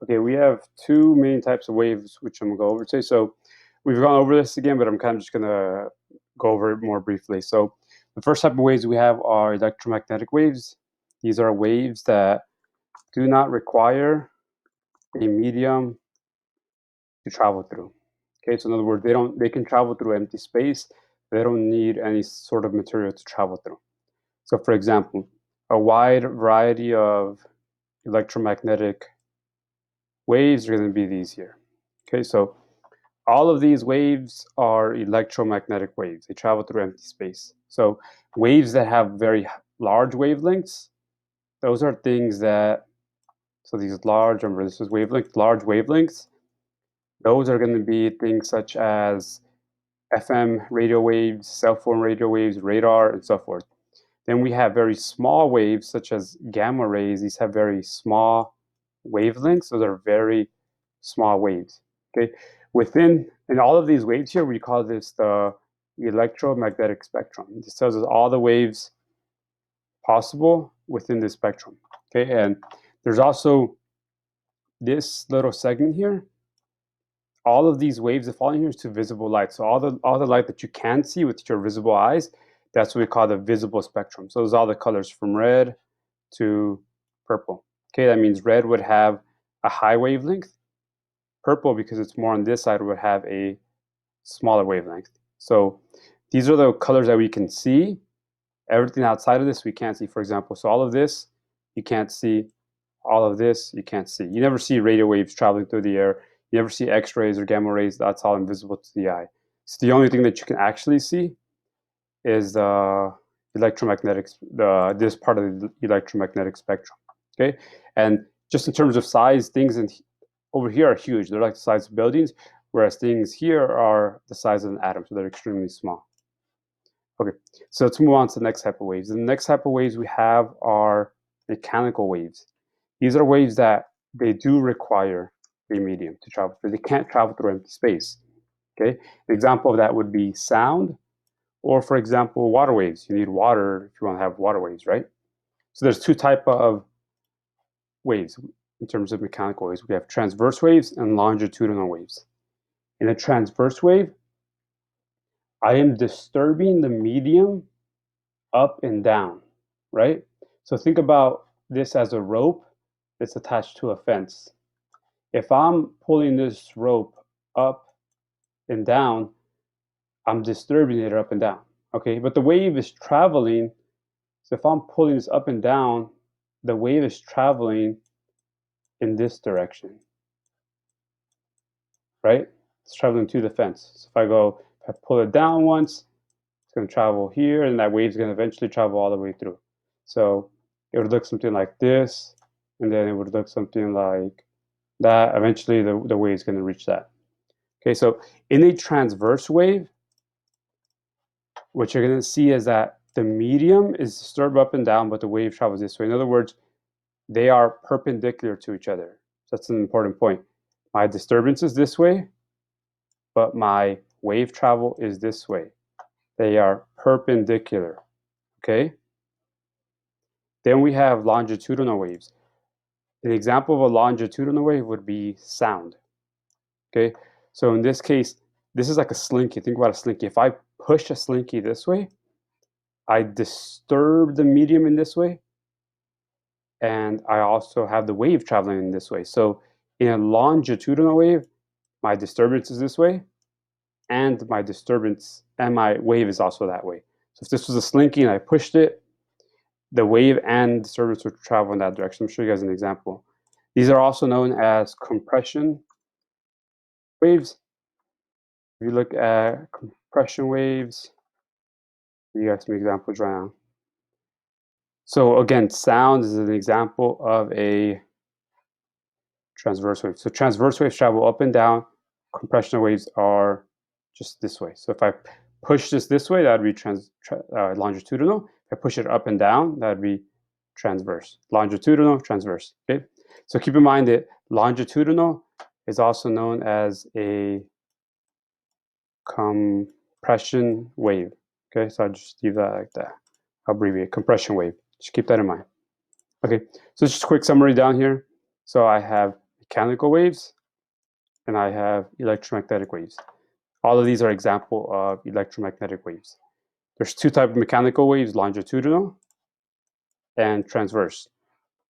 Okay, we have two main types of waves, which I'm gonna go over today. So we've gone over this again, but I'm kind of just gonna go over it more briefly. So the first type of waves we have are electromagnetic waves. These are waves that do not require a medium to travel through. Okay, so in other words, they can travel through empty space. They don't need any sort of material to travel through. So for example, a wide variety of electromagnetic waves are going to be these here. Okay, so all of these waves are electromagnetic waves. They travel through empty space. So waves that have very large wavelengths, those are things that, so these large, remember this is wavelength, large wavelengths, those are going to be things such as FM radio waves, cell phone radio waves, radar, and so forth. Then we have very small waves such as gamma rays. These have very small wavelengths. Those are very small waves. Okay, in all of these waves here, we call this the electromagnetic spectrum. This tells us all the waves possible within this spectrum. Okay, and there's also this little segment here. All of these waves that fall in here is to visible light. So all the light that you can see with your visible eyes, that's what we call the visible spectrum. So those are all the colors from red to purple. Okay, that means red would have a high wavelength. Purple, because it's more on this side, would have a smaller wavelength. So these are the colors that we can see. Everything outside of this we can't see. For example, so all of this you can't see. All of this you can't see. You never see radio waves traveling through the air. You never see X-rays or gamma rays. That's all invisible to the eye. So the only thing that you can actually see is the electromagnetics, this part of the electromagnetic spectrum. Okay, and just in terms of size, things over here are huge. They're like the size of buildings, whereas things here are the size of an atom, so they're extremely small. Okay, so let's move on to the next type of waves. The next type of waves we have are mechanical waves. These are waves that they do require a medium to travel through. They can't travel through empty space. Okay, an example of that would be sound, or for example, water waves. You need water if you want to have water waves, right? So there's two types of waves in terms of mechanical waves. We have transverse waves and longitudinal waves. In a transverse wave, I am disturbing the medium up and down, right? So think about this as a rope that's attached to a fence. If I'm pulling this rope up and down, I'm disturbing it up and down, okay? But the wave is traveling, so if I'm pulling this up and down, the wave is traveling in this direction, right? It's traveling to the fence. So if I pull it down once, it's going to travel here, and that wave is going to eventually travel all the way through. So it would look something like this, and then it would look something like that. Eventually, the wave is going to reach that. Okay, so in a transverse wave, what you're going to see is that the medium is disturbed up and down, but the wave travels this way. In other words, they are perpendicular to each other. So that's an important point. My disturbance is this way, but my wave travel is this way. They are perpendicular, okay? Then we have longitudinal waves. An example of a longitudinal wave would be sound, okay? So in this case, this is like a slinky. Think about a slinky. If I push a slinky this way, I disturb the medium in this way, and I also have the wave traveling in this way. So in a longitudinal wave, my disturbance is this way, and my wave is also that way. So if this was a slinky and I pushed it, the wave and disturbance would travel in that direction. I'll show you guys an example. These are also known as compression waves. If you look at compression waves, you got some examples right now. So again, sound is an example of a transverse wave. So transverse waves travel up and down. Compression waves are just this way. So if I push this way, that would be longitudinal. If I push it up and down, that would be transverse. Longitudinal, transverse. Okay. So keep in mind that longitudinal is also known as a compression wave. Okay, so I'll just leave that like that. I'll abbreviate compression wave. Just keep that in mind. Okay, so just a quick summary down here. So I have mechanical waves, and I have electromagnetic waves. All of these are example of electromagnetic waves. There's two types of mechanical waves, longitudinal and transverse.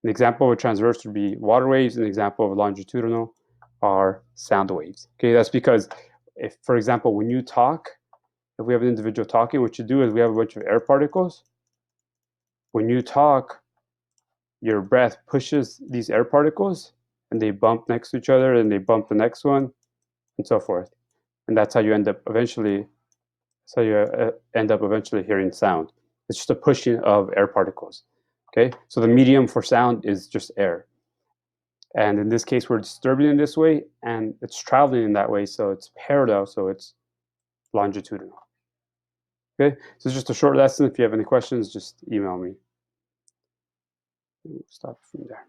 An example of a transverse would be water waves. An example of longitudinal are sound waves. Okay, that's because if, for example, when you talk, if we have an individual talking, what you do is we have a bunch of air particles. When you talk, your breath pushes these air particles and they bump next to each other and they bump the next one and so forth. And that's how you end up eventually hearing sound. It's just a pushing of air particles. Okay, so the medium for sound is just air. And in this case, we're disturbing in this way, and it's traveling in that way, so it's parallel, so it's longitudinal. Okay, so it's just a short lesson. If you have any questions, just email me. We'll stop from there.